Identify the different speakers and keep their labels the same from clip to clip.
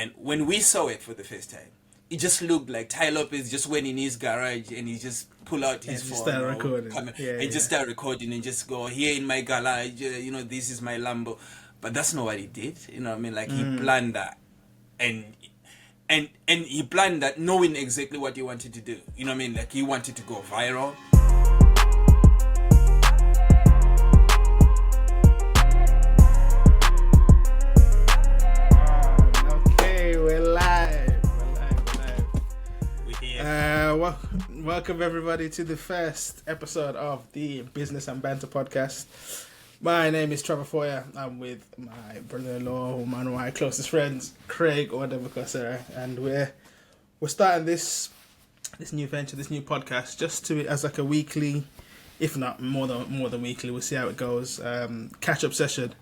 Speaker 1: And when we saw it for the first time, it just looked like Ty Lopez just went in his garage and he just pull out his phone
Speaker 2: start recording.
Speaker 1: Just start recording and just go, here in my garage, this is my Lambo. But that's not what he did. You know what I mean? Like he planned that, and he planned that knowing exactly what he wanted to do. You know what I mean? Like he wanted to go viral.
Speaker 2: Welcome everybody to the first episode of the Business and Banter podcast. My name is Trevor Foyer. I'm with my brother-in-law, one of my closest friends, Craig Odebukosera, and we're starting this new venture, this new podcast, just to as like a weekly, if not more than weekly. We'll see how it goes. Catch-up session,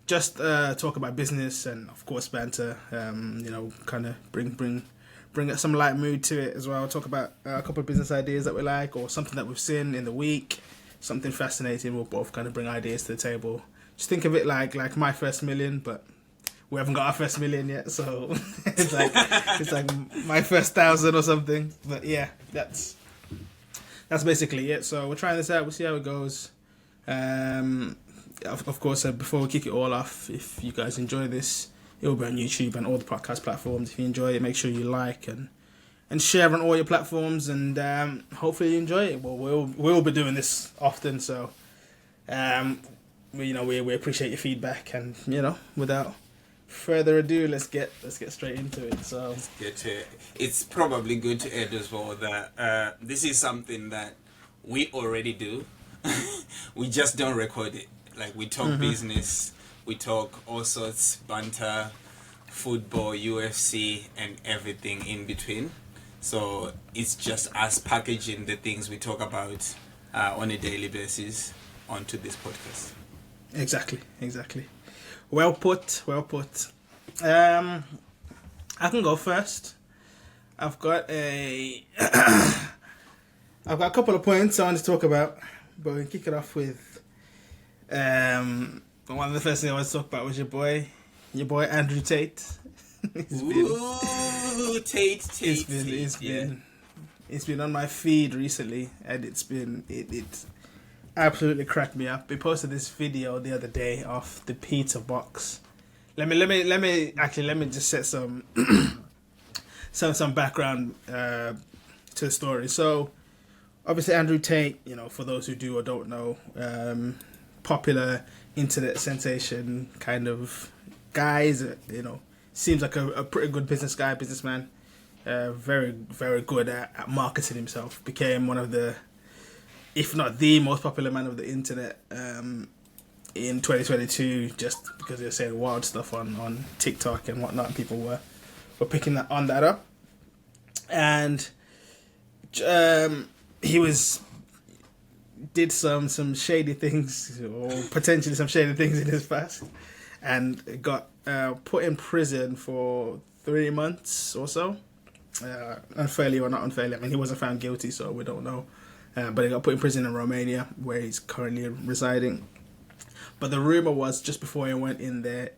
Speaker 2: just talk about business and of course banter. Kind of bring some light mood to it as well. Talk about a couple of business ideas that we like, or something that we've seen in the week, something fascinating. We'll both kind of bring ideas to the table. Just think of it like my first million, but we haven't got our first million yet, so it's like my first 1,000 or something. But yeah, that's basically it. So we're trying this out. We'll see how it goes. Of course, before we kick it all off, if you guys enjoy this, it will be on YouTube and all the podcast platforms. If you enjoy it, make sure you like and share on all your platforms, and hopefully you enjoy it. Well, we'll be doing this often, so we appreciate your feedback, and without further ado, let's get straight into it. So
Speaker 1: let's get to it. It's probably good to add as well that this is something that we already do. We just don't record it. Like we talk business. We talk all sorts, banter, football, UFC, and everything in between. So it's just us packaging the things we talk about on a daily basis onto this podcast.
Speaker 2: Exactly. Well put. I can go first. I've got a couple of points I want to talk about, but we'll kick it off with one of the first things I want to talk about was your boy Andrew Tate. It's been on my feed recently, and it absolutely cracked me up. He posted this video the other day of the pizza box. Let me just set some some background to the story. So obviously Andrew Tate, for those who do or don't know, popular internet sensation kind of guys, seems like a pretty good businessman, very, very good at marketing himself. Became one of the, if not the most popular man of the internet in 2022, just because they were saying wild stuff on TikTok and whatnot. People were picking that up, and he did some shady things, or potentially some shady things in his past, and got put in prison for 3 months or so, unfairly or not unfairly. I mean, he wasn't found guilty, so we don't know, but he got put in prison in Romania, where he's currently residing. But the rumor was, just before he went in there,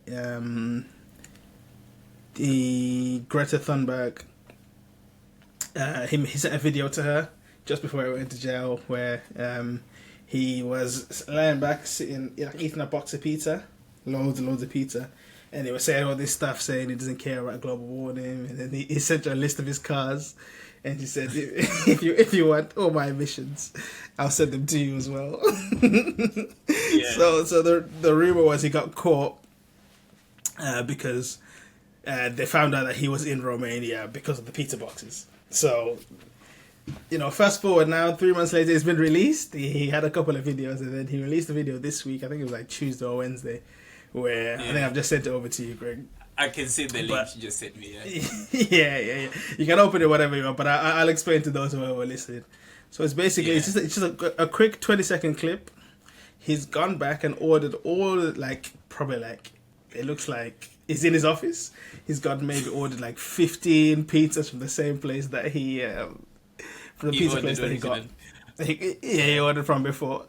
Speaker 2: the Greta Thunberg, he sent a video to her just before he went into jail, where he was laying back, sitting, eating a box of pizza, loads of pizza, and he was saying all this stuff, saying he doesn't care about global warming, and then he sent her a list of his cars, and he said, if you want all my emissions, I'll send them to you as well. Yeah. So the rumor was he got caught because they found out that he was in Romania because of the pizza boxes. So, fast forward now, 3 months later, it's been released. He had a couple of videos, and then he released a video this week. I think it was like Tuesday or Wednesday, where I think I've just sent it over to you, Greg.
Speaker 1: I can see the link you just sent me.
Speaker 2: Yeah. You can open it whatever you want, but I'll explain to those who are listening. So it's basically it's just a quick 20-second clip. He's gone back and ordered all it looks like it's in his office. He's ordered like 15 pizzas from the same place that he. From the pizza place that he got. He ordered from before.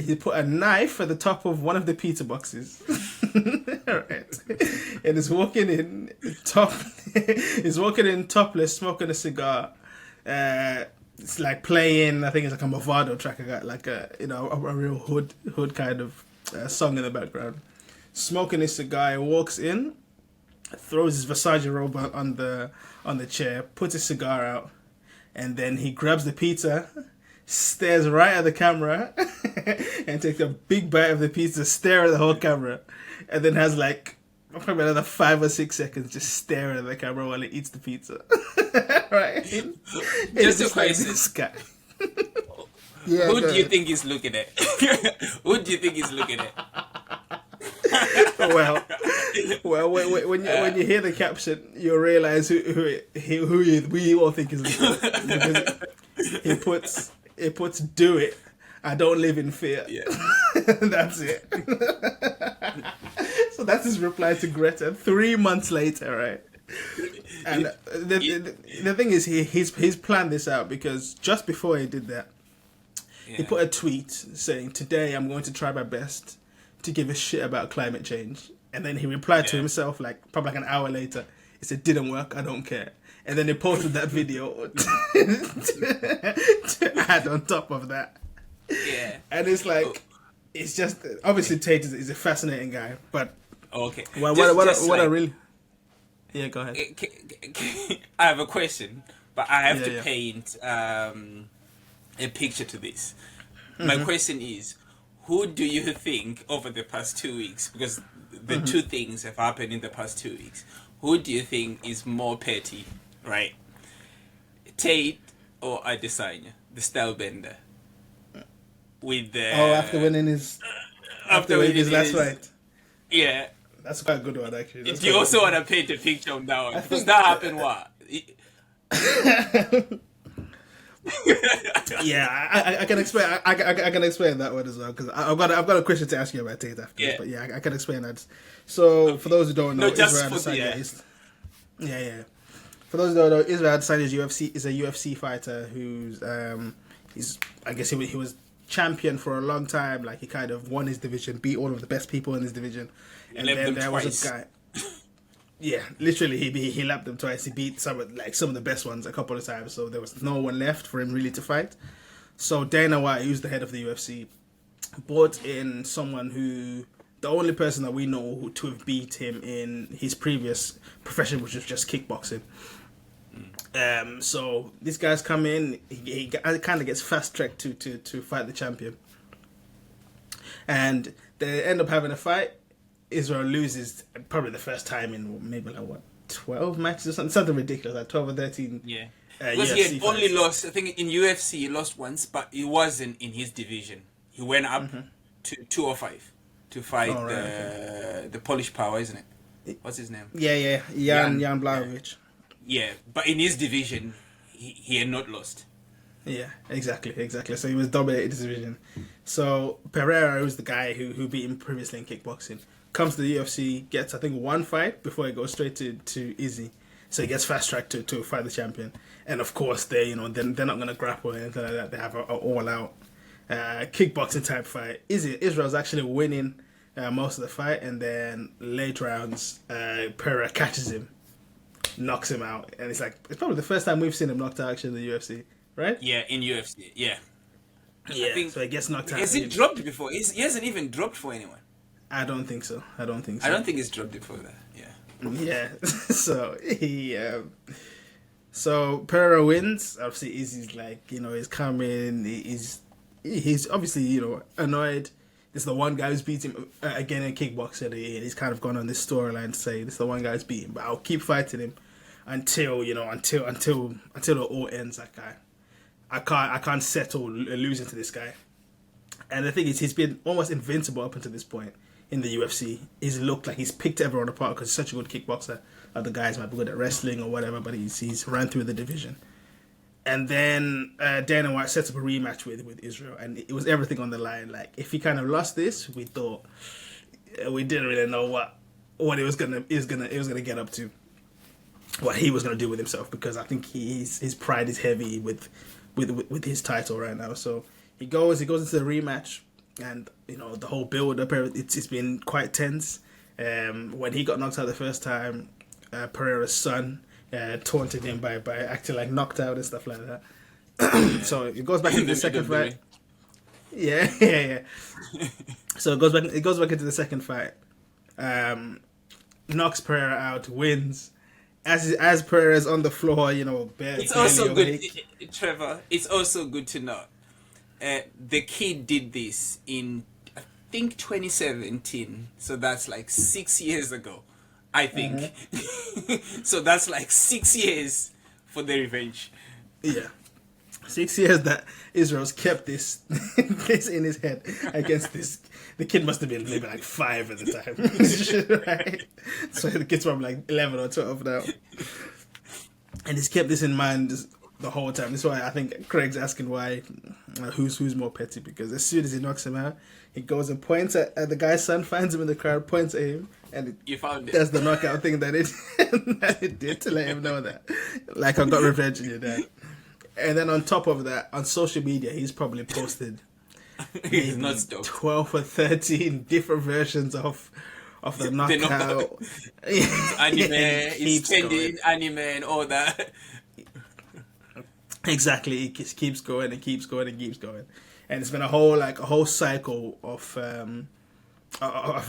Speaker 2: he put a knife at the top of one of the pizza boxes. Right. And he's walking in topless, smoking a cigar. It's like playing, I think it's like a Movado track. I got like a real hood kind of song in the background. Smoking his cigar, he walks in, throws his Versace robe on the chair, puts his cigar out, and then he grabs the pizza, stares right at the camera, and takes a big bite of the pizza, stare at the whole camera, and then has like probably another 5 or 6 seconds just staring at the camera while he eats the pizza. Right?
Speaker 1: Just a question.
Speaker 2: This guy.
Speaker 1: Who do you think he's looking at? Who do you think he's looking at?
Speaker 2: Well, when you hear the caption, you'll realize who we all think is looking at. Because it puts "do it." I don't live in fear.
Speaker 1: Yeah.
Speaker 2: That's it. So that's his reply to Greta 3 months later, right? And the thing is, he's planned this out because just before he did that, he put a tweet saying, "Today I'm going to try my best to give a shit about climate change." And then he replied to himself like probably like an hour later. He said, "Didn't work. I don't care." And then he posted that video to add on top of that.
Speaker 1: Yeah.
Speaker 2: And it's like, it's just obviously Tate is a fascinating guy, but
Speaker 1: okay.
Speaker 2: What I really. Yeah, go ahead.
Speaker 1: I have a question, but I have to paint a picture to this. My question is, who do you think over the past 2 weeks, because the two things have happened in the past 2 weeks, who do you think is more petty, right? Tate or Adesanya, the style bender? With the
Speaker 2: after winning his last fight.
Speaker 1: Yeah.
Speaker 2: That's quite a good one, actually.
Speaker 1: Do you also want to paint a picture on that one? Because that happened what?
Speaker 2: Yeah, I can explain. I can explain that one as well because I've got a question to ask you about Tate after this. But yeah, I can explain that. So for those who don't know, Israel Adesanya is. Yeah. For those who don't know, Israel Adesanya is a UFC fighter who's I guess he was champion for a long time. Like he kind of won his division, beat all of the best people in his division, and then there was a guy. Yeah, literally, he lapped them twice. He beat some of the best ones a couple of times. So there was no one left for him really to fight. So Dana White, who's the head of the UFC, brought in someone who, the only person that we know to have beat him in his previous profession, which was just kickboxing. So these guys come in. He kind of gets fast tracked to fight the champion, and they end up having a fight. Israel loses probably the first time in maybe 12 matches or something ridiculous, like 12 or 13.
Speaker 1: Yeah, because he had only lost. I think in UFC he lost once, but it wasn't in his division. He went up to 205 to fight the Polish power, isn't it? What's his name?
Speaker 2: Yeah, Jan Blachowicz.
Speaker 1: Yeah, but in his division, he had not lost.
Speaker 2: Yeah, exactly. So he was dominated his division. So Pereira, who's the guy who beat him previously in kickboxing, comes to the UFC, gets I think one fight before he goes straight to Izzy. So he gets fast tracked to fight the champion. And of course they're not going to grapple or anything like that. They have an all out kickboxing type fight. Israel's actually winning most of the fight, and then late rounds Pereira catches him, knocks him out, and it's probably the first time we've seen him knocked out actually in the UFC, right?
Speaker 1: Yeah, in UFC, yeah.
Speaker 2: I think, so he gets knocked out.
Speaker 1: Has he dropped before? He hasn't even dropped for anyone.
Speaker 2: I don't think so.
Speaker 1: I don't think he's dropped before that. Yeah.
Speaker 2: Yeah. So so Pereira wins. Obviously, Izzy's he's coming. He's obviously annoyed. This is the one guy who's beating him again in kickboxing, and he's kind of gone on this storyline to say this is the one guy who's beating him, but I'll keep fighting him until it all ends. I can't settle losing to this guy. And the thing is, he's been almost invincible up until this point in the UFC. He's looked like he's picked everyone apart because he's such a good kickboxer. Other guys might be good at wrestling or whatever, but he's ran through the division. And then Dana White sets up a rematch with Israel, and it was everything on the line. Like if he kind of lost this, we thought we didn't really know what he was gonna get up to, what he was gonna do with himself, because I think his pride is heavy with his title right now. So he goes into the rematch. and the whole build up, it's been quite tense. When he got knocked out the first time, Pereira's son taunted him by acting like knocked out and stuff like that. So it goes back into the second fight. Yeah. So it goes back into the second fight. Knocks Pereira out, wins. As Pereira's on the floor,
Speaker 1: it's also good, Trevor. It's also good to know the kid did this in, I think, 2017. So that's like 6 years ago, I think. So that's like 6 years for the revenge.
Speaker 2: Yeah. 6 years that Israel's kept this this in his head against this. The kid must have been maybe like 5 at the time. Right? So the kid's probably like 11 or 12 now. And he's kept this in mind the whole time. That's why I think Craig's asking why, who's more petty, because as soon as he knocks him out, he goes and points at the guy's son, finds him in the crowd, points at him, and
Speaker 1: you found it.
Speaker 2: That's the knockout thing that it did to let him know that, like, I got revenge on your dad. And then on top of that, on social media, he's probably posted
Speaker 1: he's not stoked.
Speaker 2: 12 or 13 different versions of the knockout.
Speaker 1: It's anime, it's trending anime and all that.
Speaker 2: Exactly, it just keeps going and keeps going and keeps going, and it's been a whole cycle of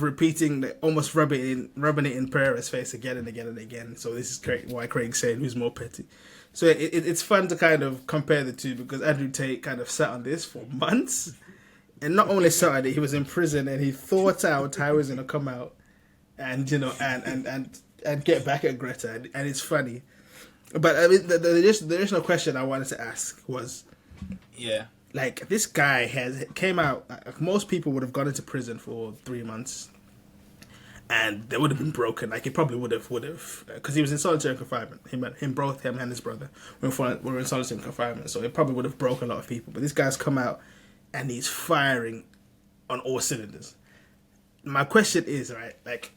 Speaker 2: repeating, almost rubbing it in Pereira's face again and again and again. So this is why Craig's saying who's more petty. So it's fun to kind of compare the two, because Andrew Tate kind of sat on this for months, and not only sat on it, he was in prison and he thought out how he was going to come out and and get back at Greta, and it's funny. But I mean, the additional question I wanted to ask was, like, this guy came out. Like, most people would have gone into prison for 3 months, and they would have been broken. Like, he probably would have, because he was in solitary confinement. Both him and his brother were in solitary confinement, so it probably would have broken a lot of people. But this guy's come out, and he's firing on all cylinders. My question is, right, like,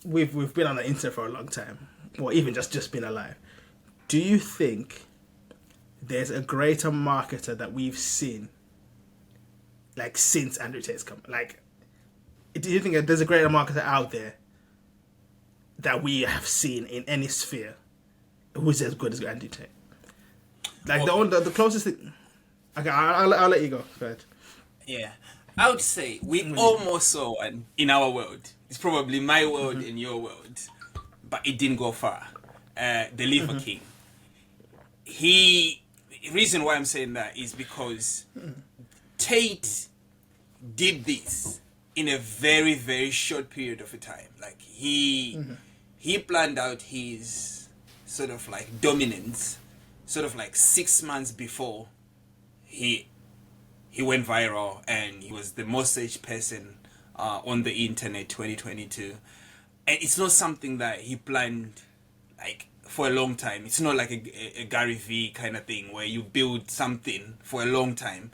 Speaker 2: we've been on the internet for a long time, or even just been alive. Do you think there's a greater marketer that we've seen, like, since Andrew Tate's come? Like, do you think that there's a greater marketer out there that we have seen in any sphere who's as good as Andrew Tate? Like, the closest thing... Okay, I'll let you go. Go ahead.
Speaker 1: Yeah. I would say we almost saw one in our world. It's probably my world and your world. But it didn't go far. The Liver King. Reason why I'm saying that is because Tate did this in a very, very short period of a time. Like, he planned out his sort of like dominance sort of like 6 months before he went viral, and he was the most searched person on the internet 2022. And it's not something that he planned like for a long time. It's not like a Gary V kind of thing where you build something for a long time.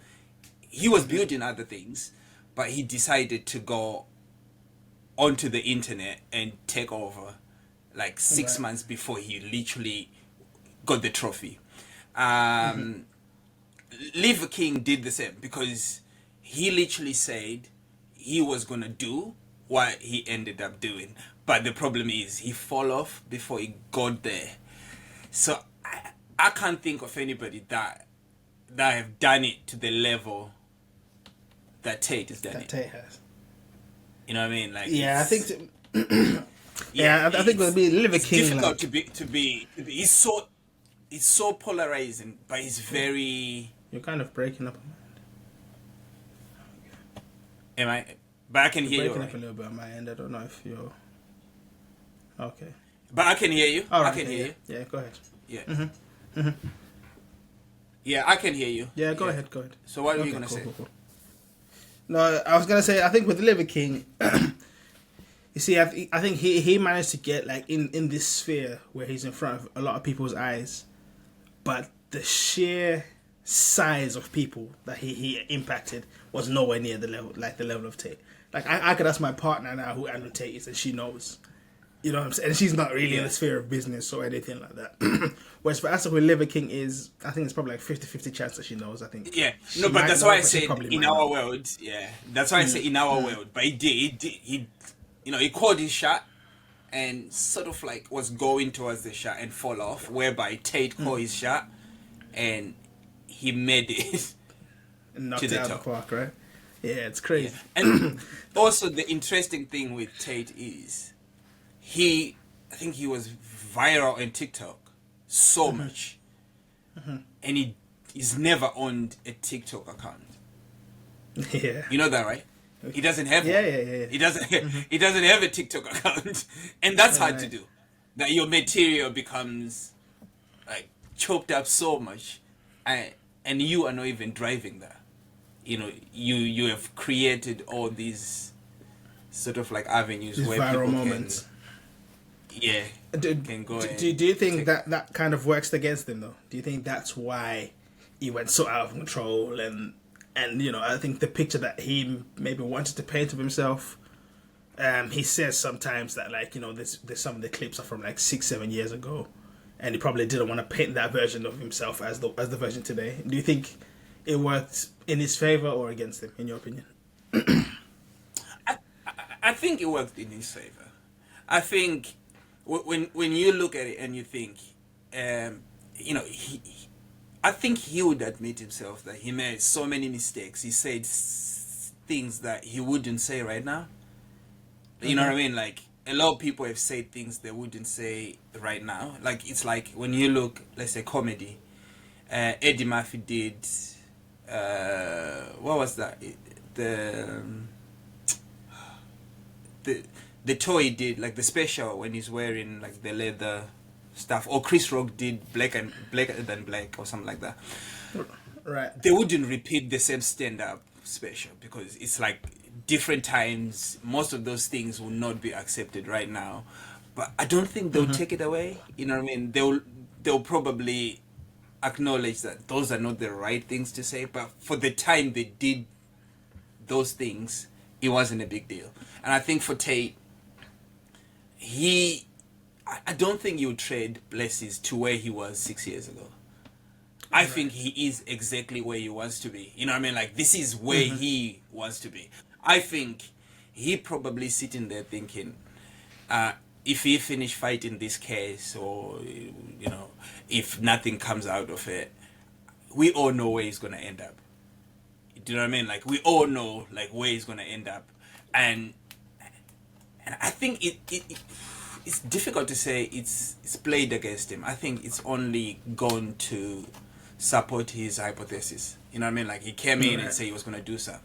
Speaker 1: He was building other things, but he decided to go onto the internet and take over like 6 months before he literally got the trophy. Liver King did the same, because he literally said he was going to do what he ended up doing. But the problem is he fall off before he got there. So I can't think of anybody that have done it to the level that Tate has done it.
Speaker 2: Tate has.
Speaker 1: You know what I mean? Like,
Speaker 2: yeah, I think. I think it'll be Liver King.
Speaker 1: It's difficult to be. He's so polarizing, but he's very.
Speaker 2: You're kind of breaking up.
Speaker 1: Am I? But I can hear you.
Speaker 2: Breaking up a little bit on my end. I don't know if you're. Okay.
Speaker 1: But I can hear you.
Speaker 2: Right,
Speaker 1: I can hear you.
Speaker 2: Yeah, go ahead.
Speaker 1: Yeah. Yeah, I can hear you.
Speaker 2: Yeah, go ahead. Go ahead.
Speaker 1: So what were you gonna say?
Speaker 2: Cool. No, I was gonna say, I think with the Liver King, you see, I think he managed to get like in this sphere where he's in front of a lot of people's eyes, but the sheer size of people that he impacted was nowhere near the level of Tate. Like, I could ask my partner now who Andrew Tate is, and she knows. You know what I'm saying? And she's not really in the sphere of business or anything like that. Whereas for Asa with Liver King is, I think it's probably like 50-50 chance that she knows, I think.
Speaker 1: Yeah, no, but that's why I said in our world, that's why I say in our world. But he, he caught his shot and sort of like was going towards the shot and fall off, whereby Tate caught his shot and he made it
Speaker 2: knocked
Speaker 1: to the
Speaker 2: out
Speaker 1: top.
Speaker 2: The park, right? Yeah, it's crazy.
Speaker 1: Yeah. And also the interesting thing with Tate is I think he was viral on TikTok so much, and he's one owned a TikTok account.
Speaker 2: Yeah,
Speaker 1: you know that, right? He doesn't have one.
Speaker 2: Yeah.
Speaker 1: He doesn't. He doesn't have a TikTok account, and that's hard to do. That your material becomes like chopped up so much, and you are not even driving that. You have created all these sort of like avenues
Speaker 2: these
Speaker 1: where
Speaker 2: viral
Speaker 1: people
Speaker 2: moments.
Speaker 1: can go.
Speaker 2: Do you think that kind of works against him though? Do you think that's why he went so out of control and I think the picture that he maybe wanted to paint of himself, he says sometimes that like there's some of the clips are from like 6-7 years ago, and he probably didn't want to paint that version of himself as the version today. Do you think it worked in his favor or against him, in your opinion?
Speaker 1: I think it worked in his favor. I think when you look at it and you think, I think he would admit himself that he made so many mistakes. He said things that he wouldn't say right now. You know what I mean? Like, a lot of people have said things they wouldn't say right now. Like, it's like when you look, let's say, comedy. Eddie Murphy did, what was that? The toy did, like the special when he's wearing like the leather stuff, or Chris Rock did blacker than black or something like that.
Speaker 2: Right.
Speaker 1: They wouldn't repeat the same stand-up special because it's like different times. Most of those things will not be accepted right now, but I don't think they'll take it away. You know what I mean? They'll probably acknowledge that those are not the right things to say, but for the time they did those things, it wasn't a big deal. And I think for Tate, I don't think you trade Blesses to where he was 6 years ago. I think he is exactly where he wants to be. You know what I mean? Like, this is where he wants to be. I think he probably sitting there thinking, if he finish fighting this case, or if nothing comes out of it, we all know where he's gonna end up. Do you know what I mean? Like, we all know like where he's gonna end up, and I think it's difficult to say it's played against him. I think it's only gone to support his hypothesis. You know what I mean? Like, he came in and said he was gonna do something,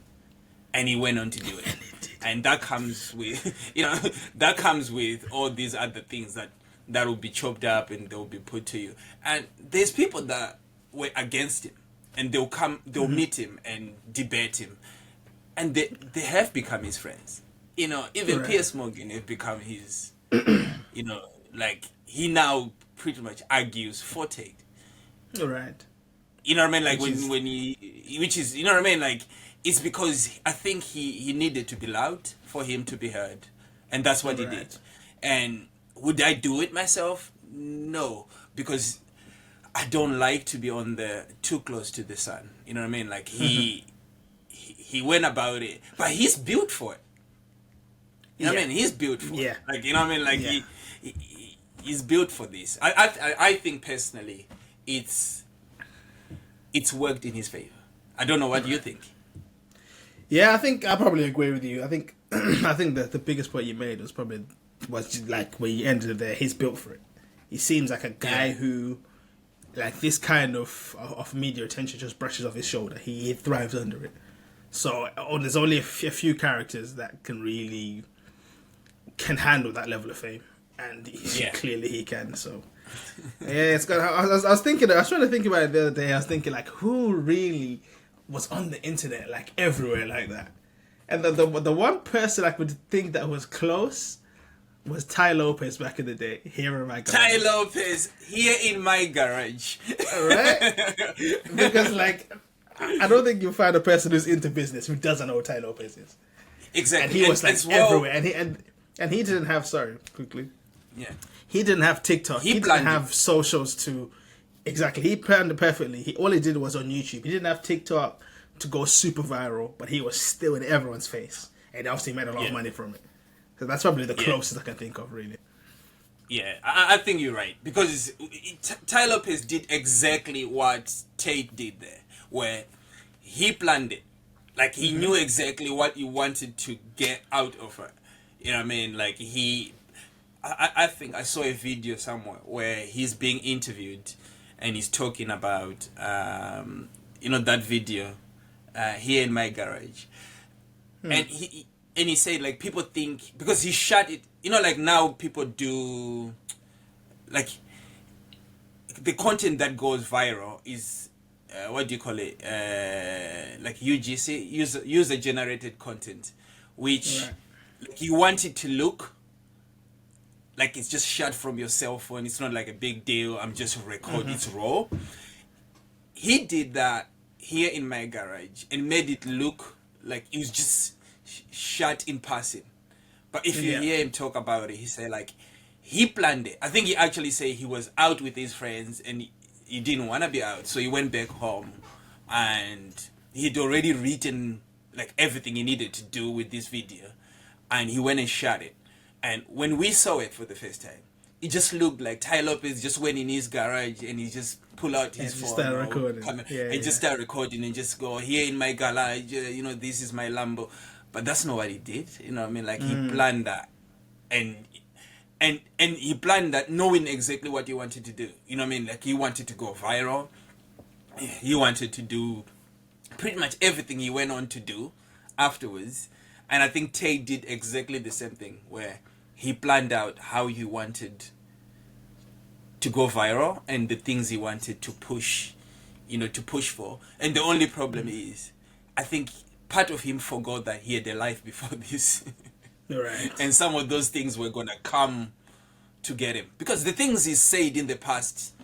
Speaker 1: and he went on to do it. And that comes with all these other things that will be chopped up and they'll be put to you. And there's people that were against him, and they'll meet him and debate him, and they have become his friends. Even Piers Morgan have become his. Like, he now pretty much argues for Tate.
Speaker 2: Right.
Speaker 1: You know what I mean? Like, which is, you know what I mean? Like, it's because I think he needed to be loud for him to be heard. And that's what he did. And would I do it myself? No. Because I don't like to be too close to the sun. You know what I mean? Like, he went about it. But he's built for it. You know what I mean? He's built for it. Like, you know what I mean? Like, he's built for this. I think, personally, it's worked in his favor. I don't know what you think.
Speaker 2: Yeah, I think I probably agree with you. I think that the biggest point you made was just like where you ended it there. He's built for it. He seems like a guy who, like, this kind of media attention just brushes off his shoulder. He thrives under it. So there's only a few characters that can handle that level of fame, and clearly he can. So it's good. I was trying to think about it the other day. I was thinking, like, who really was on the internet, like, everywhere like that? And the one person I could think that was close was Ty Lopez back in the day. Here in my garage.
Speaker 1: Ty Lopez, here in my garage.
Speaker 2: Right? Because, like, I don't think you'll find a person who's into business who doesn't know who Ty Lopez is.
Speaker 1: Exactly.
Speaker 2: And he was like everywhere. And he didn't have, sorry, quickly.
Speaker 1: Yeah.
Speaker 2: He didn't have TikTok. He didn't have socials to... Exactly. He planned it perfectly. All he did was on YouTube. He didn't have TikTok to go super viral, but he was still in everyone's face. And obviously made a lot of money from it. So that's probably the closest I can think of, really.
Speaker 1: Yeah, I think you're right. Because Ty Lopez did exactly what Tate did there. Where he planned it. Like, he knew exactly what he wanted to get out of her. You know what I mean? Like, I think I saw a video somewhere where he's being interviewed and he's talking about, that video, here in my garage. And he said, like, people think, because he shot it, like now people do, like, the content that goes viral is, what do you call it? Like UGC, user generated content, which like, you want it to look like it's just shot from your cell phone. It's not like a big deal. I'm just recording. It's raw. He did that here in my garage and made it look like it was just shot in passing. But if you hear him talk about it, he said like he planned it. I think he actually said he was out with his friends and he didn't want to be out, so he went back home and he'd already written like everything he needed to do with this video, and he went and shot it. And when we saw it for the first time, it just looked like Ty Lopez just went in his garage and he just pulled out his phone and just started recording and just go, here in my garage, this is my Lambo. But that's not what he did. You know what I mean? Like he planned that, and he planned that knowing exactly what he wanted to do. You know what I mean? Like he wanted to go viral. He wanted to do pretty much everything he went on to do afterwards. And I think Tate did exactly the same thing, where he planned out how he wanted to go viral and the things he wanted to push for. And the only problem is, I think part of him forgot that he had a life before this.
Speaker 2: Right.
Speaker 1: And some of those things were going to come to get him. Because the things he said in the past,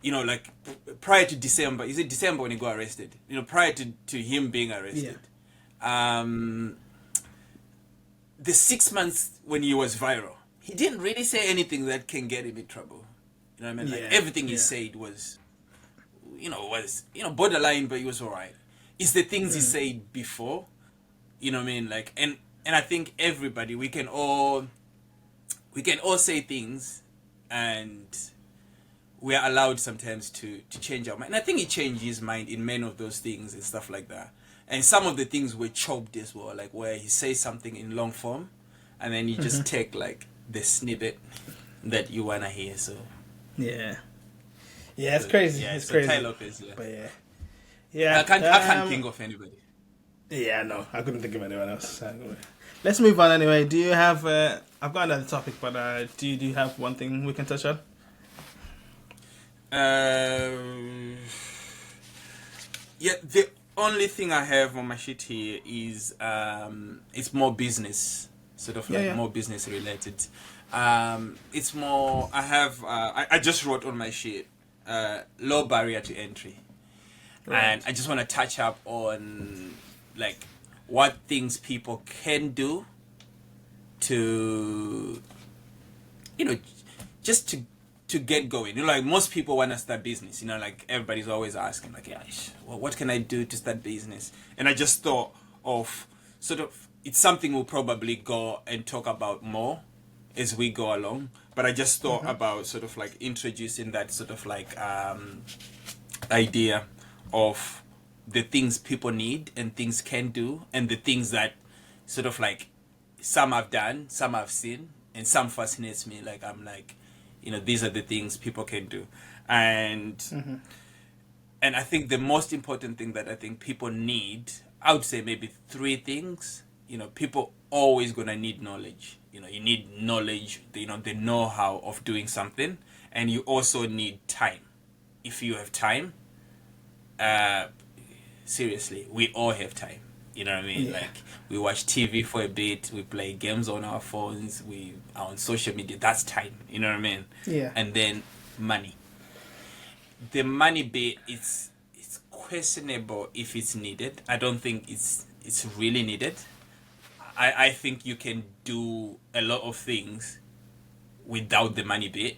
Speaker 1: like prior to December, is it December when he got arrested? Prior to him being arrested. Yeah. The 6 months when he was viral, he didn't really say anything that can get him in trouble. You know what I mean? Like everything he said was borderline, but he was alright. It's the things he said before, you know what I mean? Like, and I think everybody, we can all say things, and we are allowed sometimes to change our mind. And I think he changed his mind in many of those things and stuff like that. And some of the things were chopped as well, like where he says something in long form, and then you just take like the snippet that you wanna hear. So
Speaker 2: yeah, it's crazy.
Speaker 1: Yeah,
Speaker 2: it's
Speaker 1: so
Speaker 2: crazy.
Speaker 1: Ty Lopez,
Speaker 2: But I
Speaker 1: can't think of anybody.
Speaker 2: Yeah, no, I couldn't think of anyone else. Let's move on anyway. Do you have? I've got another topic, but do you have one thing we can touch on?
Speaker 1: The only thing I have on my sheet here is it's more business, sort of like more business related. It's more, I have I just wrote on my sheet low barrier to entry. Right. And I just want to touch up on like what things people can do to just to get going. Like most people want to start business, like everybody's always asking like, what can I do to start business? And I just thought of sort of, it's something we'll probably go and talk about more as we go along, but I just thought about sort of like introducing that sort of like idea of the things people need and things can do, and the things that sort of like some I've done, some I've seen, and some fascinates me. Like I'm like, these are the things people can do. And and I think the most important thing that I think people need, I would say maybe 3 things. People always gonna need knowledge. You need knowledge, the know-how of doing something, and you also need time. If you have time, seriously, we all have time. You know what I mean? Yeah. Like we watch TV for a bit, we play games on our phones, we are on social media. That's time. You know what I mean?
Speaker 2: Yeah.
Speaker 1: And then money. The money bit, it's questionable if it's needed. I don't think it's really needed. I think you can do a lot of things without the money bit.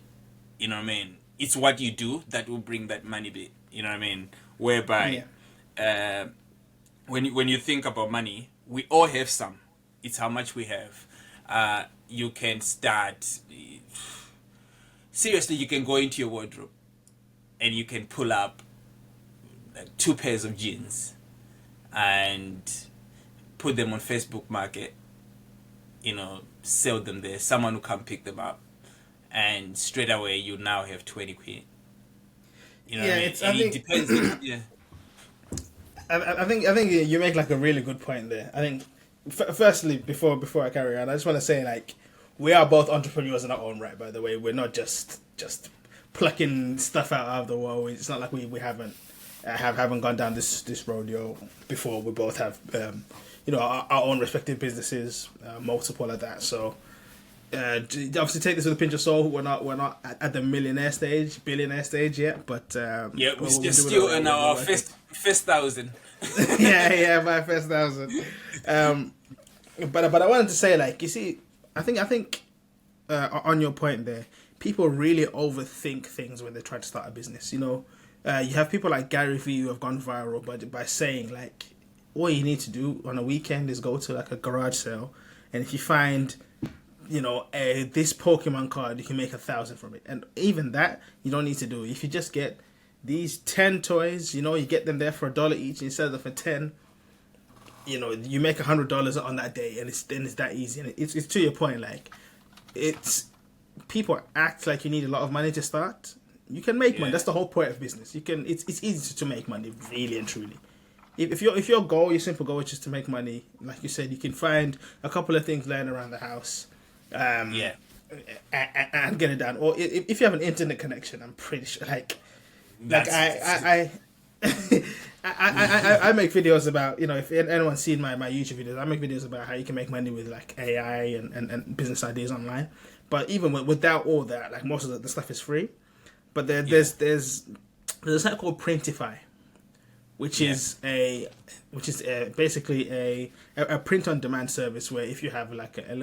Speaker 1: You know what I mean? It's what you do that will bring that money bit. You know what I mean? Whereby, uh, when you think about money, we all have some. It's how much we have. You can start. Seriously, you can go into your wardrobe and you can pull up like 2 pairs of jeans and put them on Facebook Market. Sell them there. Someone will come pick them up, and straight away you now have 20 quid. You know what I mean?
Speaker 2: I think
Speaker 1: It depends. Yeah.
Speaker 2: I think you make like a really good point there. I think firstly, before I carry on, I just want to say like we are both entrepreneurs in our own right. By the way, we're not just plucking stuff out of the wall. It's not like we haven't gone down this rodeo before. We both have our own respective businesses, multiple of that. So obviously take this with a pinch of salt. We're not at the billionaire stage yet, but
Speaker 1: Yeah, we're still in our first 1,000.
Speaker 2: yeah, my first 1,000. But I wanted to say, like, you see, I think on your point there, people really overthink things when they try to start a business. You have people like Gary Vee who have gone viral, but by saying like, all you need to do on a weekend is go to like a garage sale, and if you find this Pokemon card, you can make 1,000 from it. And even that, you don't need to do. If you just get these 10 toys, you get them there for $1 each instead of for 10, you make $100 on that day, and it's that easy. And it's to your point, like, it's people act like you need a lot of money to start. You can make money. That's the whole point of business. It's easy to make money, really and truly. If your simple goal is just to make money, like you said, you can find a couple of things laying around the house. And get it done. Or if you have an internet connection, I'm pretty sure. I make videos about if anyone's seen my YouTube videos, I make videos about how you can make money with like AI and business ideas online. But even without all that, like most of the stuff is free. But there's a site called Printify, which is basically a print on demand service where if you have like a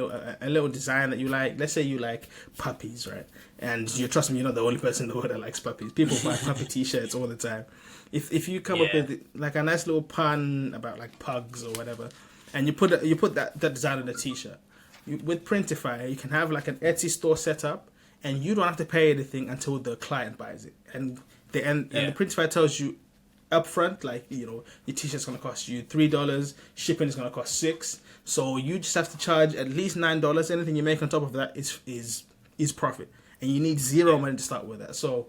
Speaker 2: little design that you like, let's say you like puppies, right? And you trust me, you're not the only person in the world that likes puppies. People buy puppy t-shirts all the time. If you come up with like a nice little pun about like pugs or whatever, and you put that design on a t-shirt, with Printify you can have like an Etsy store set up, and you don't have to pay anything until the client buys it. And the Printify tells you up front, like, your t-shirt's going to cost you $3, shipping is going to cost $6, so you just have to charge at least $9. Anything you make on top of that is profit, and you need zero money to start with that. So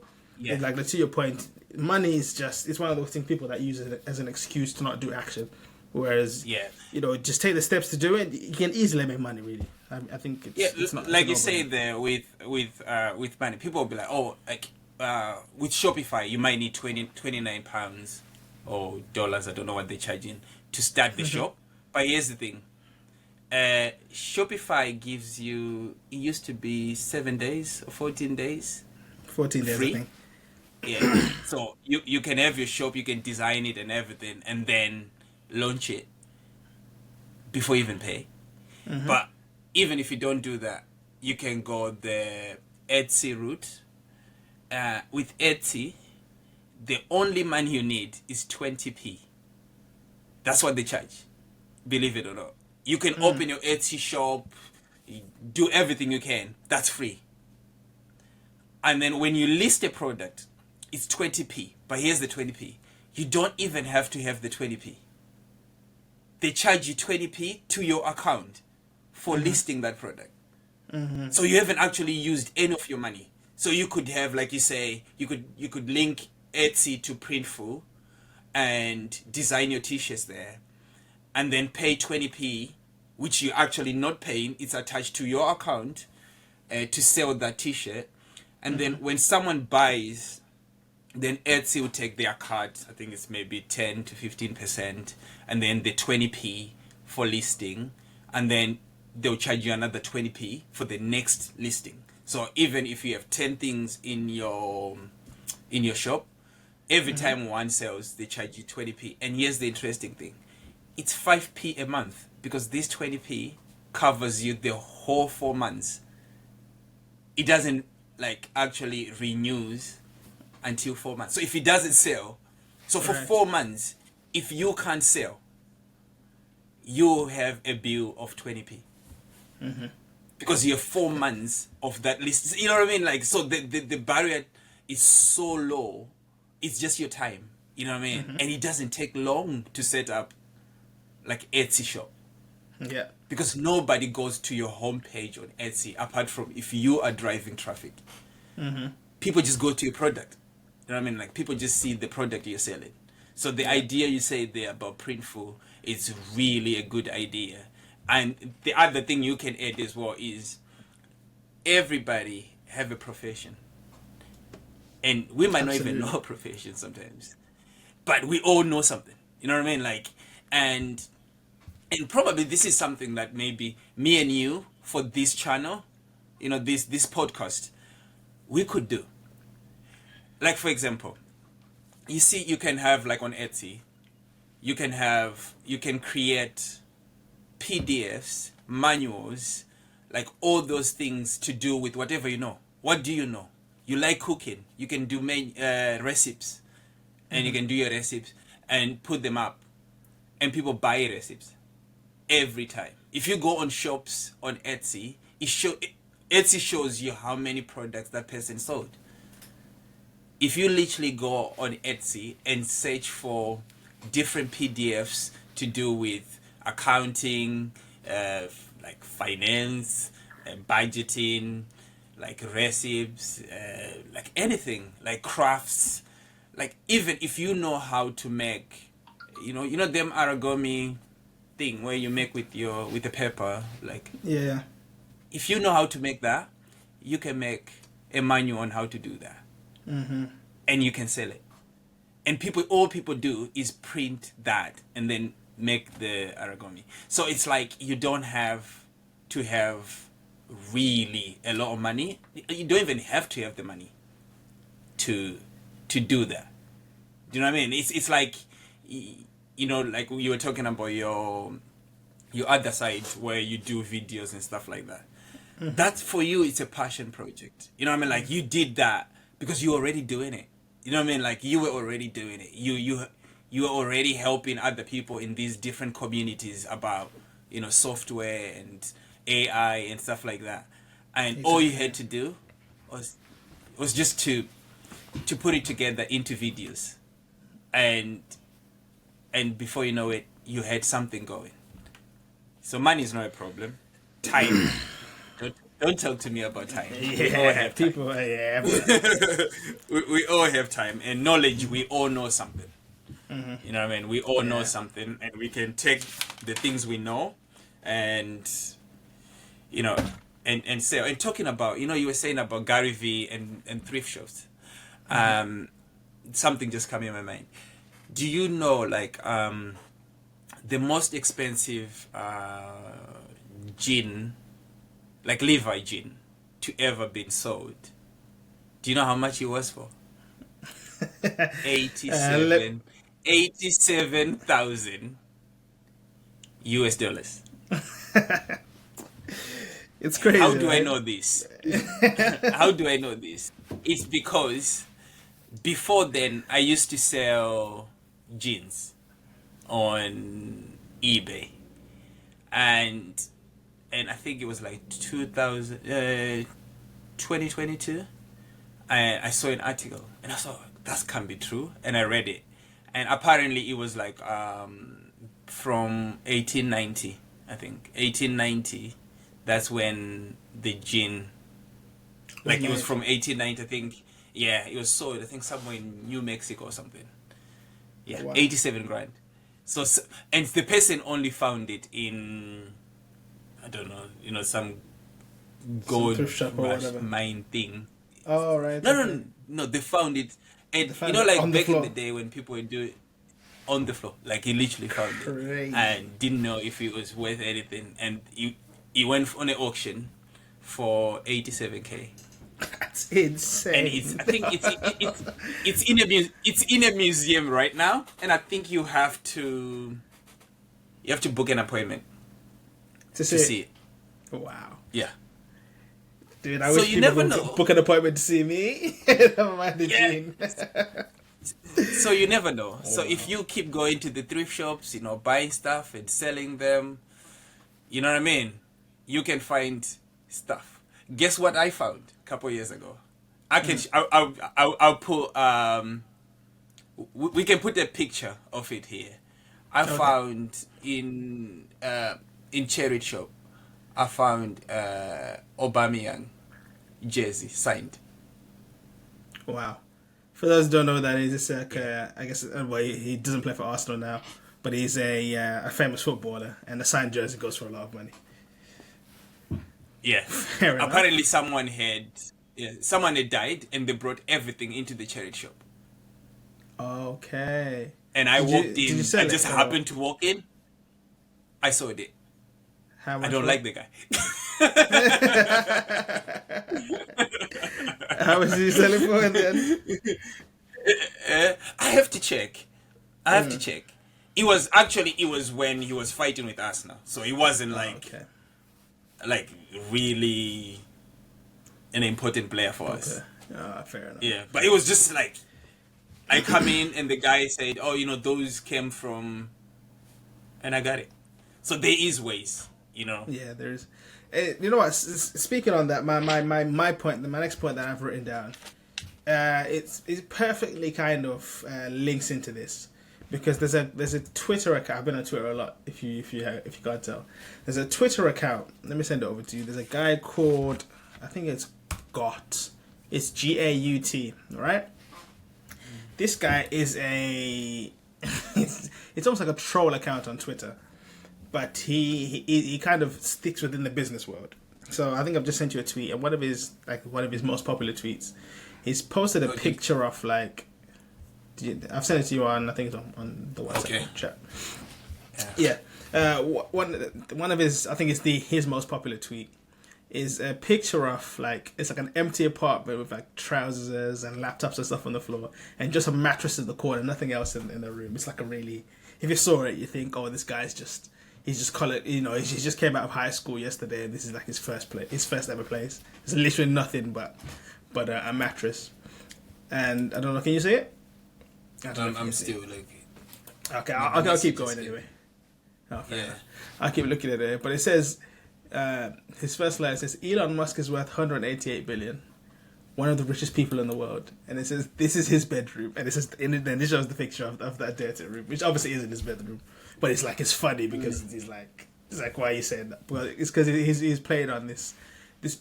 Speaker 2: like to your point, money is it's one of those things people that use it as an excuse to not do action, whereas just take the steps to do it. You can easily make money, really. I think it's not
Speaker 1: like you say there with money. People will be like, oh, like with Shopify, you might need 29 pounds or dollars. I don't know what they're charging to start the shop. But here's the thing: Shopify gives you. It used to be 7 days or 14 days.
Speaker 2: 14 days,
Speaker 1: free.
Speaker 2: I think.
Speaker 1: Yeah. So you can have your shop, you can design it and everything, and then launch it before you even pay. But even if you don't do that, you can go the Etsy route. With Etsy, the only money you need is 20p. That's what they charge, believe it or not. You can open your Etsy shop, do everything you can. That's free. And then when you list a product, it's 20p. But here's the 20p. You don't even have to have the 20p. They charge you 20p to your account for listing that product. So you haven't actually used any of your money. So you could have, like you say, you could link Etsy to Printful and design your t-shirts there, and then pay 20p, which you're actually not paying. It's attached to your account to sell that t-shirt. And then when someone buys, then Etsy will take their cut. I think it's maybe 10 to 15%, and then the 20p for listing, and then they'll charge you another 20p for the next listing. So even if you have 10 things in your shop, every time one sells, they charge you 20p. And here's the interesting thing. It's 5p a month, because this 20p covers you the whole 4 months. it doesn't like actually renews until 4 months. So if it doesn't sell, so for
Speaker 2: Right.
Speaker 1: 4 months, if you can't sell, you have a bill of 20p. Because you have 4 months of that list. You know what I mean? Like, so the barrier is so low. It's just your time. You know what I mean? And it doesn't take long to set up like Etsy shop.
Speaker 2: Yeah.
Speaker 1: Because nobody goes to your homepage on Etsy apart from if you are driving traffic. People just go to your product. You know what I mean? Like, people just see the product you're selling. So the idea you say there about Printful, it's really a good idea. And the other thing you can add as well is everybody have a profession. And we might not even know a profession sometimes. But we all know something. You know what I mean? Like, and probably this is something that maybe me and you for this channel, you know, this podcast, we could do. Like, for example, you see, you can have like on Etsy, you can create PDFs, manuals, like all those things to do with whatever you know. What do you know? You like cooking, you can do recipes, and you can do your recipes and put them up, and people buy recipes every time. If you go on shops on Etsy, Etsy shows you how many products that person sold. If you literally go on Etsy and search for different PDFs to do with accounting, like finance, budgeting, like recipes, like anything, like crafts, like even if you know how to make, you know them origami thing where you make with the paper, like
Speaker 2: Yeah.
Speaker 1: if you know how to make that, you can make a manual on how to do that. And you can sell it. And all people do is print that and then make the origami. So it's like you don't have to have really a lot of money. You don't even have to have the money to do that. Do you know what I mean? It's like, you know, like you were talking about your other side where you do videos and stuff like that. That for you, it's a passion project. You know what I mean? Like, you did that because you're already doing it. You know what I mean? Like, you were already doing it. You were already helping other people in these different communities about, you know, software and AI and stuff like that. And all you had to do was just to put it together into videos. And before you know it, you had something going. So money is not a problem. Time. Don't talk to me about time. We all have time.
Speaker 2: People, yeah.
Speaker 1: we all have time. And knowledge, we all know something. You know what I mean? We all know something, and we can take the things we know and, you know, and sell. And talking about, you know, you were saying about Gary V and thrift shops. Something just came in my mind. Do you know, like, the most expensive gin, like Levi gin, to ever been sold? Do you know how much it was for? 87,000 US dollars.
Speaker 2: It's crazy.
Speaker 1: How do I
Speaker 2: right?
Speaker 1: know this? How do I know this? It's because before then I used to sell jeans on eBay, and I think it was like 2022. I saw an article and I thought, that can't be true, and I read it, and apparently it was like from 1890, I think 1890. That's when the gin, like, it was from 1890, I think. Yeah, it was sold, I think, somewhere in New Mexico or something. Yeah, wow. 87 grand. So, and the person only found it in, I don't know, you know, some gold rush mine thing.
Speaker 2: Oh, right.
Speaker 1: No, they found it. And, you know, like back in the day when people would do it on the floor, like, he literally found it and didn't know if it was worth anything. And he went on an auction for 87K.
Speaker 2: That's insane.
Speaker 1: And I think it's in a museum right now, and I think you have to book an appointment to see it.
Speaker 2: Wow.
Speaker 1: Yeah.
Speaker 2: Dude, I
Speaker 1: So
Speaker 2: wish
Speaker 1: you
Speaker 2: people
Speaker 1: never
Speaker 2: would
Speaker 1: know.
Speaker 2: book an appointment to see me. Never mind the
Speaker 1: Yeah.
Speaker 2: gene.
Speaker 1: So you never know.
Speaker 2: Oh,
Speaker 1: So if
Speaker 2: wow.
Speaker 1: you keep going to the thrift shops, buying stuff and selling them, you know what I mean? You can find stuff. Guess what I found a couple years ago? I can. I'll put. We can put a picture of it here. I
Speaker 2: Okay.
Speaker 1: found in charity shop. I found Aubameyang jersey signed.
Speaker 2: Wow. For those who don't know who that is, it's like,
Speaker 1: Yeah.
Speaker 2: I guess, well, he doesn't play for Arsenal now, but he's a famous footballer, and the signed jersey goes for a lot of money.
Speaker 1: Yeah.
Speaker 2: Fair enough.
Speaker 1: Apparently someone had died and they brought everything into the charity shop.
Speaker 2: Okay.
Speaker 1: And I walked
Speaker 2: Did
Speaker 1: in.
Speaker 2: you sell
Speaker 1: I
Speaker 2: it?
Speaker 1: just
Speaker 2: Or
Speaker 1: happened to walk in. I saw it.
Speaker 2: how much?
Speaker 1: I don't
Speaker 2: was
Speaker 1: like the guy.
Speaker 2: How much did you sell it for then?
Speaker 1: I have to check. I have to check. It was when he was fighting with Arsenal. So it wasn't
Speaker 2: Oh, okay.
Speaker 1: like really an important player for
Speaker 2: Okay.
Speaker 1: us.
Speaker 2: Fair enough.
Speaker 1: Yeah. But it was just like I come in and the guy said, "Oh, those came from," and I got it. So there is ways.
Speaker 2: Yeah, there's. You know what? Speaking on that, my point, my next point that I've written down, it perfectly kind of links into this, because there's a Twitter account. I've been on Twitter a lot. If you can't tell, there's a Twitter account. Let me send it over to you. There's a guy called, I think it's Got. It's Gaut. All right. This guy is it's almost like a troll account on Twitter, but he kind of sticks within the business world. So I think I've just sent you a tweet, and one of his most popular tweets, he's posted a picture of like, I've sent it to you on, I think it's on the WhatsApp chat. Yeah. One of his, I think it's his most popular tweet, is a picture of like, it's like an empty apartment with like trousers and laptops and stuff on the floor, and just a mattress in the corner, nothing else in the room. It's like a really, if you saw it, you think, oh, this guy's he's just colored, he just came out of high school yesterday, and this is like his first ever place. It's literally nothing but a mattress. And I don't know, can you see it?
Speaker 1: I'm still looking.
Speaker 2: Okay, I'll keep going anyway. Okay. Yeah. I'll keep looking at it, but it says, his first line says, Elon Musk is worth 188 billion, one of the richest people in the world, and it says this is his bedroom, and it says, and then it shows the picture of that dirty room, which obviously isn't his bedroom, but it's funny because it's like why are you saying that? Well, it's because he's playing on this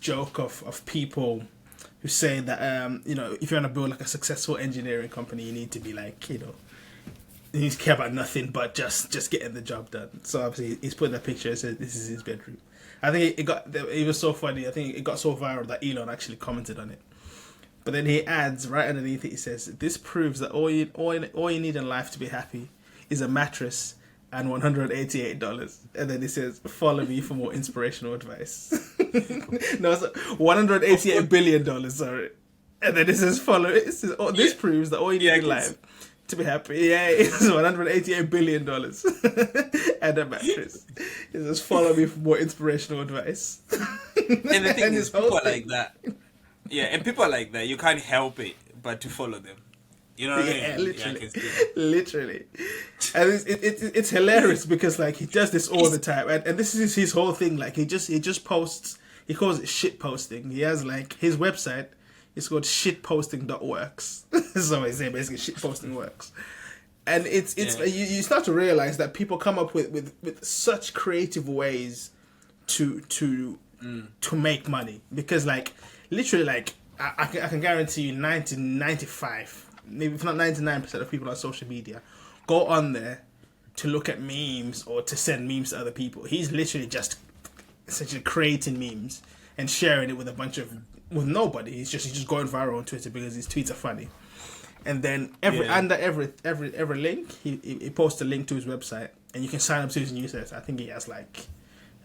Speaker 2: joke of people who say that if you want to build like a successful engineering company, you need to be like you need to care about nothing but just getting the job done. So obviously he's put that picture and says this is his bedroom. I think it was so funny. I think it got so viral that Elon actually commented on it. But then he adds right underneath it, he says, "This proves that all you need in life to be happy is a mattress and $188." And then he says, "Follow me for more inspirational advice." No, it's $188 billion. Sorry. And then it says, "Follow." It says, "Oh, this proves that all you need in life to be happy." Yeah, it's $188 billion and a mattress. It says, "Follow me for more inspirational advice."
Speaker 1: And the thing is, people are like that. Yeah, and people are like that. You can't help it but to follow them. You know what I mean?
Speaker 2: Literally. And it's hilarious because like he does this all the time, and this is his whole thing. Like he just posts. He calls it shit posting. He has like his website. It's called shitposting.works. So I say basically shitposting works. And it's you start to realize that people come up with such creative ways to make money, because like literally like I can guarantee you 95, maybe if not 99% of people on social media go on there to look at memes or to send memes to other people. He's literally just essentially creating memes and sharing it with with nobody. He's just going viral on Twitter because his tweets are funny. And then under every link, he posts a link to his website, and you can sign up to his newsletter. I think he has like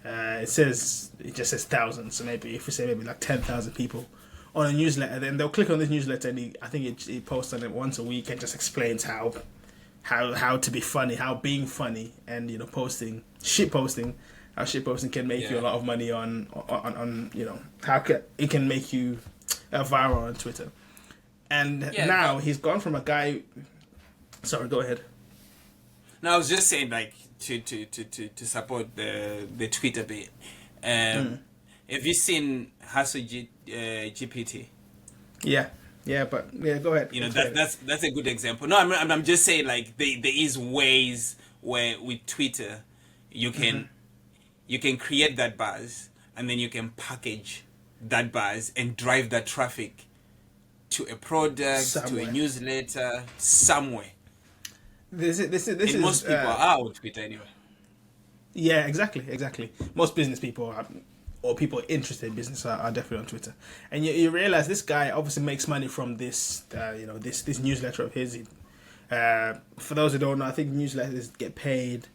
Speaker 2: it just says thousands. So maybe if we say maybe like 10,000 people on a newsletter, then they'll click on this newsletter, and I think he posts on it once a week and just explains how to be funny, how being funny and shit posting how shitposting can make you a
Speaker 1: Yeah.
Speaker 2: lot of money on how it can make you viral on Twitter. And
Speaker 1: Yeah,
Speaker 2: now
Speaker 1: but
Speaker 2: he's gone from a guy. Sorry, go ahead.
Speaker 1: no, I was just saying, like, to support the Twitter bit. Have you seen GPT?
Speaker 2: Yeah, but go ahead.
Speaker 1: You know,
Speaker 2: Explain it.
Speaker 1: that's a good example. No, I'm just saying, like, there is ways where with Twitter you can create that buzz, and then you can package that buzz and drive that traffic to a product, to a
Speaker 2: Somewhere.
Speaker 1: newsletter, somewhere.
Speaker 2: This is
Speaker 1: And most people are on Twitter anyway.
Speaker 2: Yeah, exactly. Most business people or people interested in business are definitely on Twitter, and you realize this guy obviously makes money from this, this newsletter of his. For those who don't know, I think newsletters get paid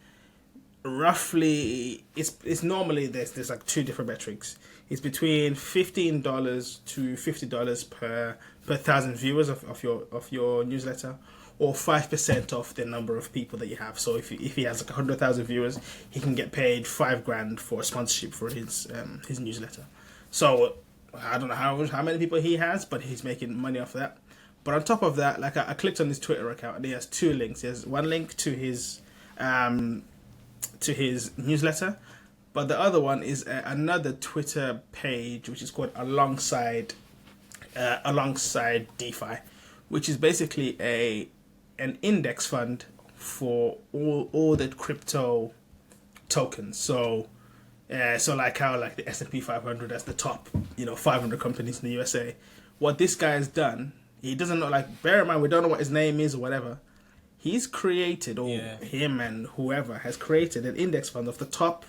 Speaker 2: roughly. It's normally there's like two different metrics. It's between $15 to $50 per 1,000 viewers of your newsletter, or 5% of the number of people that you have. So if he has like 100,000 viewers, he can get paid $5,000 for a sponsorship for his newsletter. So I don't know how many people he has, but he's making money off that. But on top of that, like I clicked on his Twitter account, and he has two links. He has one link to his newsletter, but the other one is another Twitter page which is called alongside DeFi, which is basically an index fund for all the crypto tokens. So like how like the S&P 500 as the top 500 companies in the USA. What this guy has done, he doesn't know, like, bear in mind we don't know what his name is or whatever. He's created, or him and whoever has created, an index fund of the top,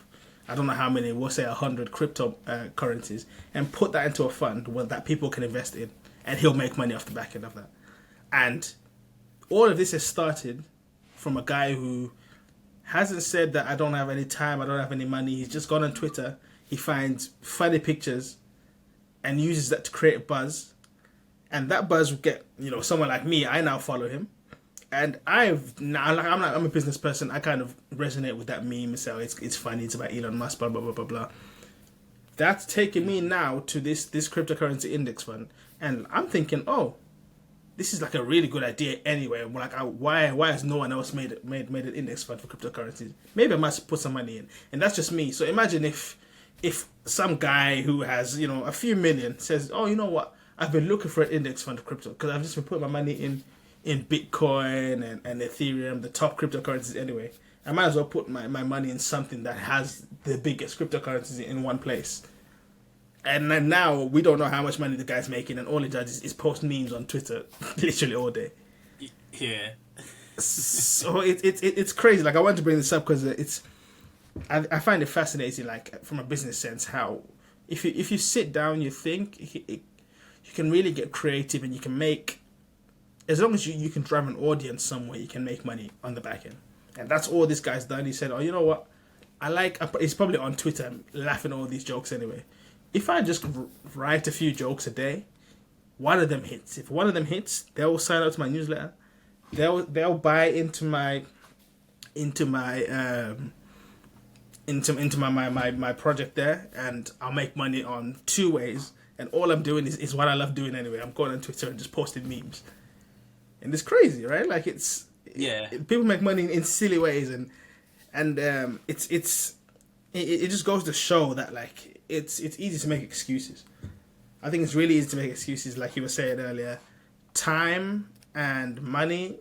Speaker 2: I don't know how many, we'll say 100 crypto currencies, and put that into a fund that people can invest in, and he'll make money off the back end of that. And all of this has started from a guy who hasn't said that I don't have any time, I don't have any money. He's just gone on Twitter, he finds funny pictures and uses that to create a buzz. And that buzz will get, someone like me, I now follow him. And I'm a business person. I kind of resonate with that meme. So it's funny. It's about Elon Musk, blah blah blah blah blah. That's taken me now to this cryptocurrency index fund, and I'm thinking, oh, this is like a really good idea anyway. Like, why has no one else made an index fund for cryptocurrencies? Maybe I must put some money in, and that's just me. So imagine if some guy who has a few million says, oh, you know what? I've been looking for an index fund for crypto because I've just been putting my money in Bitcoin and Ethereum, the top cryptocurrencies anyway. I might as well put my money in something that has the biggest cryptocurrencies in one place. And then now we don't know how much money the guy's making, and all he does is post memes on Twitter literally all day.
Speaker 1: Yeah.
Speaker 2: So it's crazy. Like, I want to bring this up because I find it fascinating, like, from a business sense, how if you sit down, you think, you can really get creative, and you can make, as long as you can drive an audience somewhere, you can make money on the back end. And that's all this guy's done. He said, oh, you know what? He's probably on Twitter laughing at all these jokes anyway. If I just write a few jokes a day, one of them hits. If one of them hits, they'll sign up to my newsletter. They'll buy into my project there, and I'll make money on two ways. And all I'm doing is what I love doing anyway. I'm going on Twitter and just posting memes. And it's crazy, right? Like, people make money in silly ways, and it just goes to show that, like, it's easy to make excuses. I think it's really easy to make excuses, like you were saying earlier. Time and money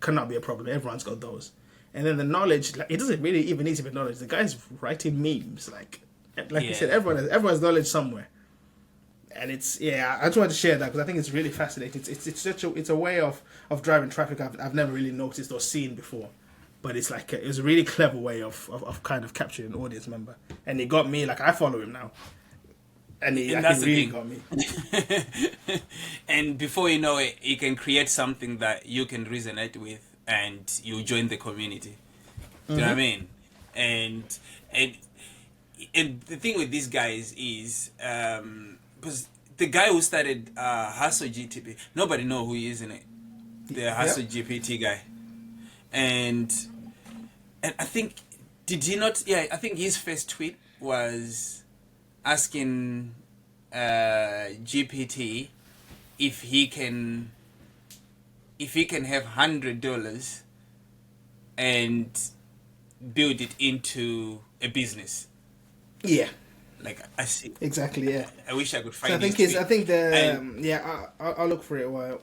Speaker 2: cannot be a problem. Everyone's got those. And then the knowledge, like, it doesn't really even need to be knowledge. The guy's writing memes, like you said, everyone's knowledge somewhere. And I just wanted to share that because I think it's really fascinating. It's a way of driving traffic I've never really noticed or seen before, but it's like it was a really clever way of kind of capturing an audience member, and it got me. Like, I follow him now, and he really got me.
Speaker 1: And before you know it, you can create something that you can resonate with, and you join the community. Do you know what I mean? And the thing with these guys is, because the guy who started Hustle GTP, nobody know who he is in it. The Hustle GPT guy, and I think Did he not? Yeah, I think his first tweet was asking GPT if he can have $100 and build it into a business.
Speaker 2: Yeah.
Speaker 1: Like I see.
Speaker 2: Exactly. Yeah.
Speaker 1: I wish I could find.
Speaker 2: So I think
Speaker 1: his
Speaker 2: I think the
Speaker 1: and,
Speaker 2: I'll look for it a while.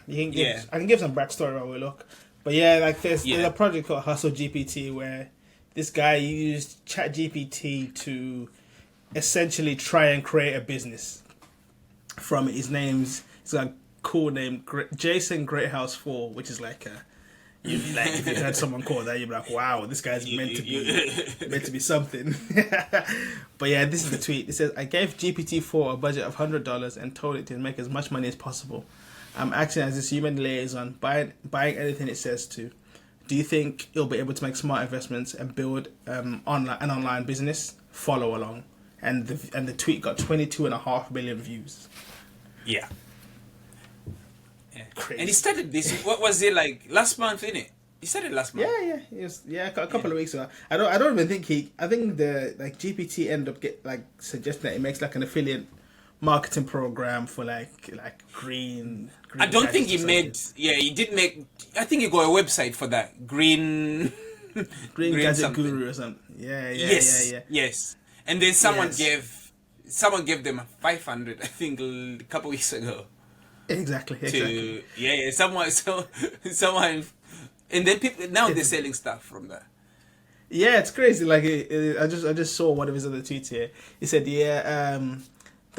Speaker 1: Yeah.
Speaker 2: I can give some backstory while we look. But yeah, like there's a project called Hustle GPT where this guy used Chat GPT to essentially try and create a business from it. He's got a cool name, Jason Greathouse 4, which is like if you heard someone call that, you'd be like, wow, this guy's meant to be something. But yeah, this is the tweet. It says, I gave GPT-4 a budget of $100 and told it to make as much money as possible. I'm acting as this human liaison, buying anything it says to. Do you think it'll be able to make smart investments and build an online business? Follow along. And the tweet got 22.5 million views.
Speaker 1: Yeah.
Speaker 2: Crazy.
Speaker 1: And he started this. What was it like last month? Innit? He started last month.
Speaker 2: Yeah. A couple of weeks ago. I don't even think I think the GPT ended up suggesting that it makes like an affiliate marketing program for like green.
Speaker 1: I don't think he made. Yeah, he did make. I think he got a website for that green.
Speaker 2: Green Gadget
Speaker 1: something.
Speaker 2: Guru or something. Yeah.
Speaker 1: Yes. And then someone gave them 500. I think a couple weeks ago.
Speaker 2: Exactly.
Speaker 1: Someone, and then people now they're selling stuff from there.
Speaker 2: Yeah, it's crazy. Like I just saw one of his other tweets here. He said, the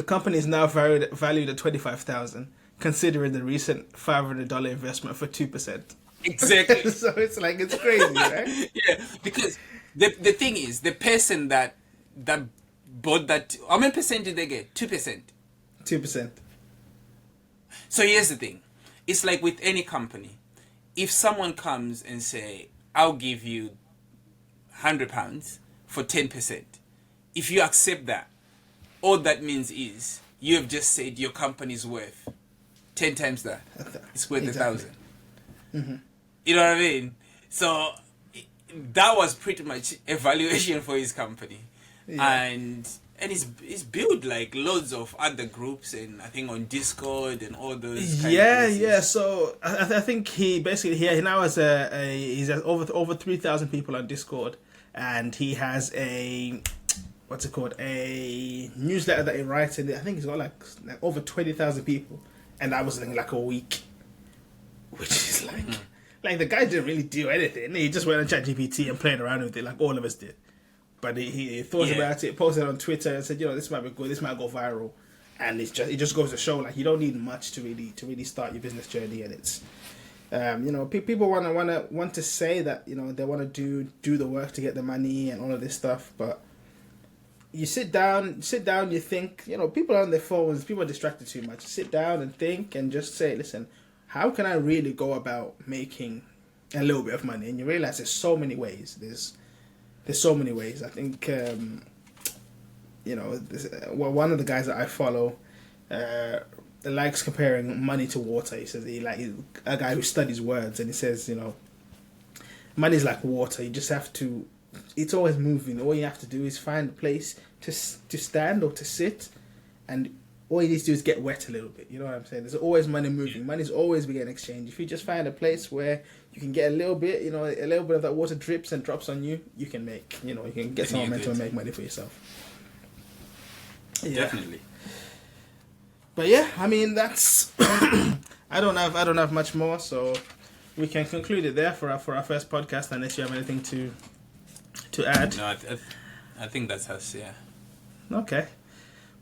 Speaker 2: company is now valued at $25,000, considering the recent $500 investment for 2%.
Speaker 1: Exactly.
Speaker 2: So it's crazy, right?
Speaker 1: Yeah, because the thing is, the person that bought that, how many percent did they get? 2%.
Speaker 2: 2%.
Speaker 1: So here's the thing. It's like with any company. If someone comes and say, I'll give you £100 for 10%, if you accept that, all that means is you have just said your company's worth 10 times that. It's worth 1,000.
Speaker 2: Mm-hmm.
Speaker 1: You know what I mean? So that was pretty much a valuation for his company. Yeah. And he's built like loads of other groups, and I think on Discord and all those kind of places.
Speaker 2: Yeah. So I think he now has he's over 3,000 people on Discord, and he has a newsletter that he writes in. I think he's got like over 20,000 people, and that was in like a week, which is like the guy didn't really do anything. He just went on ChatGPT and played around with it like all of us did. But he thought about it, posted it on Twitter, and said, this might be good, this might go viral, and it just goes to show like you don't need much to really start your business journey, and it's people want to say that they want to do the work to get the money and all of this stuff, but you sit down, you think, people are on their phones, people are distracted too much. Sit down and think and just say, listen, how can I really go about making a little bit of money? And you realize there's so many ways. There's so many ways. I think, one of the guys that I follow likes comparing money to water. He says he's a guy who studies words, and he says, money is like water. You just have to, it's always moving. All you have to do is find a place to stand or to sit, and all you need to do is get wet a little bit. You know what I'm saying? There's always money moving. Money's always being exchanged. If you just find a place where you can get a little bit of that water drips and drops on you, you can make, you can get some momentum and make money for yourself. Yeah.
Speaker 1: Definitely.
Speaker 2: But yeah, I mean, that's, I don't have much more, so we can conclude it there for our first podcast, unless you have anything to add.
Speaker 1: No, I think that's us, yeah.
Speaker 2: Okay.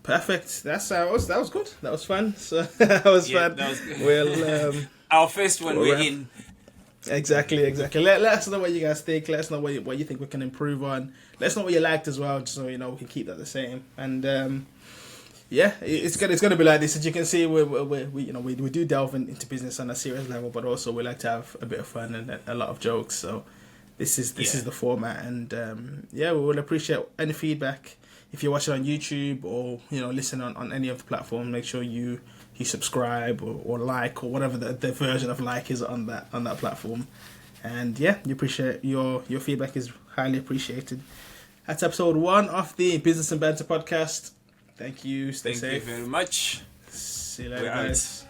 Speaker 2: Perfect. That was good. That was fun. So that was fun. That was good. Well,
Speaker 1: our first one we're in.
Speaker 2: Exactly. Let us know what you guys think. Let us know what you think we can improve on. Let us know what you liked as well, just so we can keep that the same. And it's gonna be like this. As you can see, we do delve into business on a serious level, but also we like to have a bit of fun and a lot of jokes. So this is the format, and we will appreciate any feedback. If you're watching on YouTube or listen on any of the platforms, make sure you subscribe or like or whatever the version of like is on that platform. And you appreciate your feedback is highly appreciated. That's episode 1 of the Business and Banter podcast. Thank you. Stay safe.
Speaker 1: Thank you very much.
Speaker 2: See you later,
Speaker 1: We're
Speaker 2: guys.
Speaker 1: out.